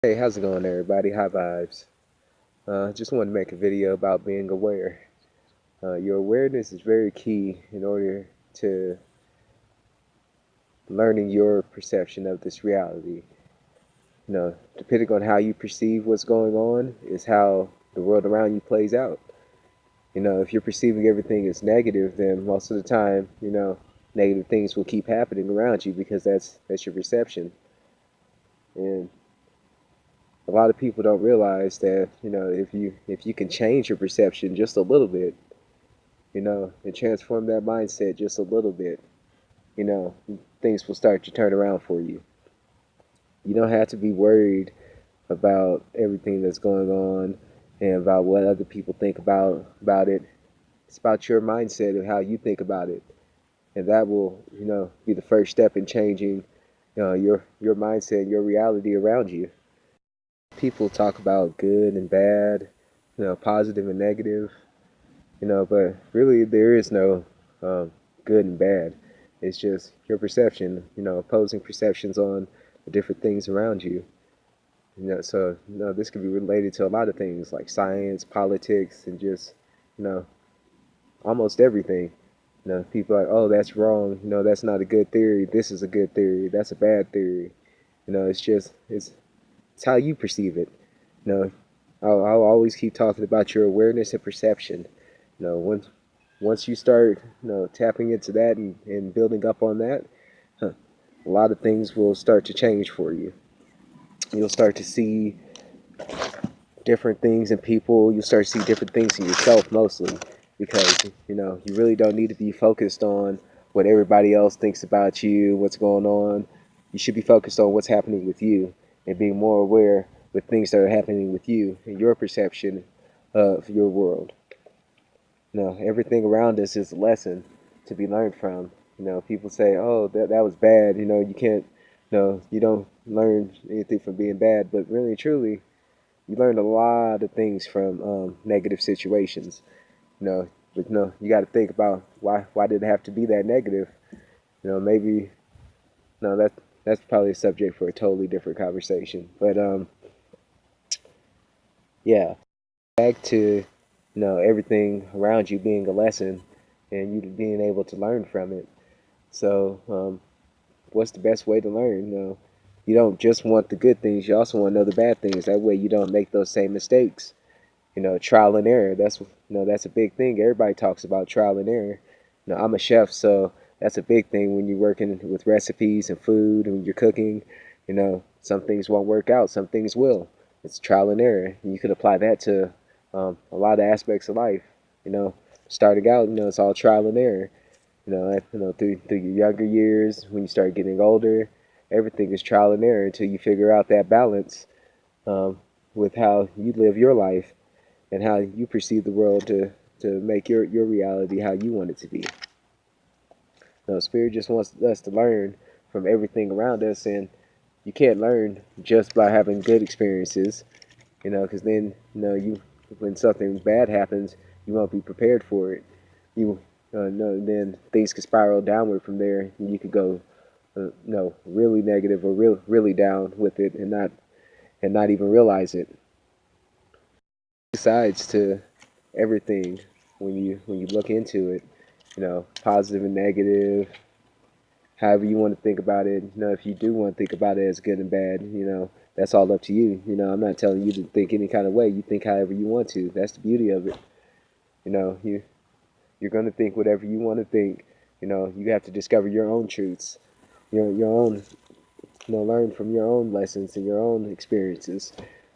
Hey, how's it going, everybody? High vibes. Just wanted to make a video about being aware. Your awareness is very key in order to learning your perception of this reality. Depending on how you perceive what's going on, is how the world around you plays out. If you're perceiving everything as negative, then most of the time, negative things will keep happening around you because that's your perception. And a lot of people don't realize that if you can change your perception just a little bit, and transform that mindset just a little bit, you know things will start to turn around for you. You don't have to be worried about everything that's going on and about what other people think about it. It's about your mindset and how you think about it, and that will be the first step in changing your mindset and your reality around you. People talk about good and bad, positive and negative, but really there is no good and bad. It's just your perception, opposing perceptions on the different things around you. So this can be related to a lot of things like science, politics, and just you know almost everything. People are like, oh, that's wrong. That's not a good theory. This is a good theory. That's a bad theory. It's how you perceive it. You know, I'll always keep talking about your awareness and perception. Once you start, tapping into that and building up on that, huh, a lot of things will start to change for you. You'll start to see different things in people. You'll start to see different things in yourself mostly, because you really don't need to be focused on what everybody else thinks about you, what's going on. You should be focused on what's happening with you and being more aware with things that are happening with you and your perception of your world. Everything around us is a lesson to be learned from. People say, "Oh, that was bad." You can't. You don't learn anything from being bad, but really, truly, you learn a lot of things from negative situations. But you got to think about why did it have to be that negative? Maybe no, that's probably a subject for a totally different conversation. But yeah, back to everything around you being a lesson and you being able to learn from it. So what's the best way to learn? You don't just want the good things, you also want to know the bad things. That way you don't make those same mistakes. Trial and error. That's a big thing. Everybody talks about trial and error. I'm a chef, so that's a big thing when you're working with recipes and food and when you're cooking. Some things won't work out, some things will. It's trial and error. And you can apply that to a lot of aspects of life. You know, Starting out, it's all trial and error. Through your younger years, when you start getting older, everything is trial and error until you figure out that balance um, with how you live your life and how you perceive the world to make your reality how you want it to be. Spirit just wants us to learn from everything around us, and you can't learn just by having good experiences, because then, when something bad happens, you won't be prepared for it. You know, then things could spiral downward from there, and you could go, really negative or really down with it, and not even realize it. Sides to everything when you look into it, positive and negative, however you want to think about it. If you do want to think about it as good and bad, that's all up to you. I'm not telling you to think any kind of way. You think however you want to. That's the beauty of it. You're going to think whatever you want to think. You have to discover your own truths, your own, learn from your own lessons and your own experiences.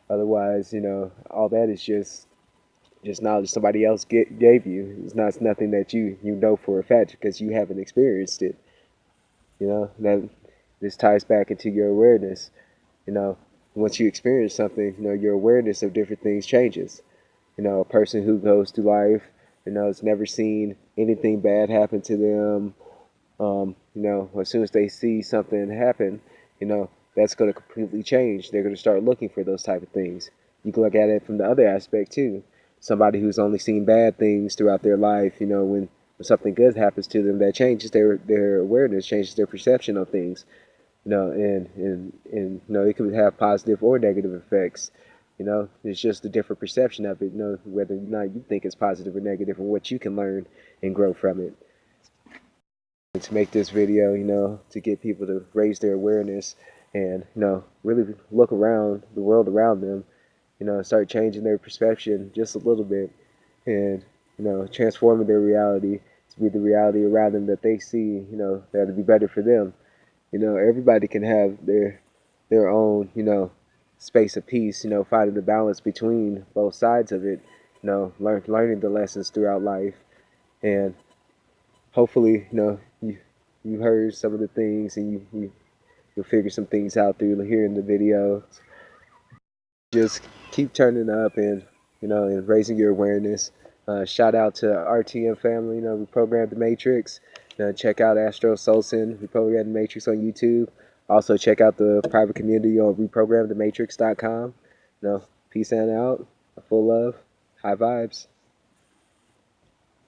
Otherwise, all that is just knowledge somebody else gave you. It's nothing that you know for a fact because you haven't experienced it. That this ties back into your awareness. You know, Once you experience something, your awareness of different things changes. A person who goes through life, has never seen anything bad happen to them. As soon as they see something happen, that's going to completely change. They're going to start looking for those type of things. You can look at it from the other aspect too. Somebody who's only seen bad things throughout their life, when something good happens to them, that changes their awareness, changes their perception of things. and it could have positive or negative effects. It's just a different perception of it. Whether or not you think it's positive or negative, and what you can learn and grow from it. And to make this video, to get people to raise their awareness and really look around the world around them, start changing their perception just a little bit, and transforming their reality to be the reality around them that they see, that'll be better for them. Everybody can have their own, space of peace, finding the balance between both sides of it, learning the lessons throughout life. And hopefully, you heard some of the things, and you'll figure some things out through hearing the video. Just keep turning up and, and raising your awareness. Shout out to RTM family, Reprogram the Matrix. Check out Astro Solson, Reprogram the Matrix on YouTube. Also check out the private community on reprogramthematrix.com. Peace and out. Full love. High vibes.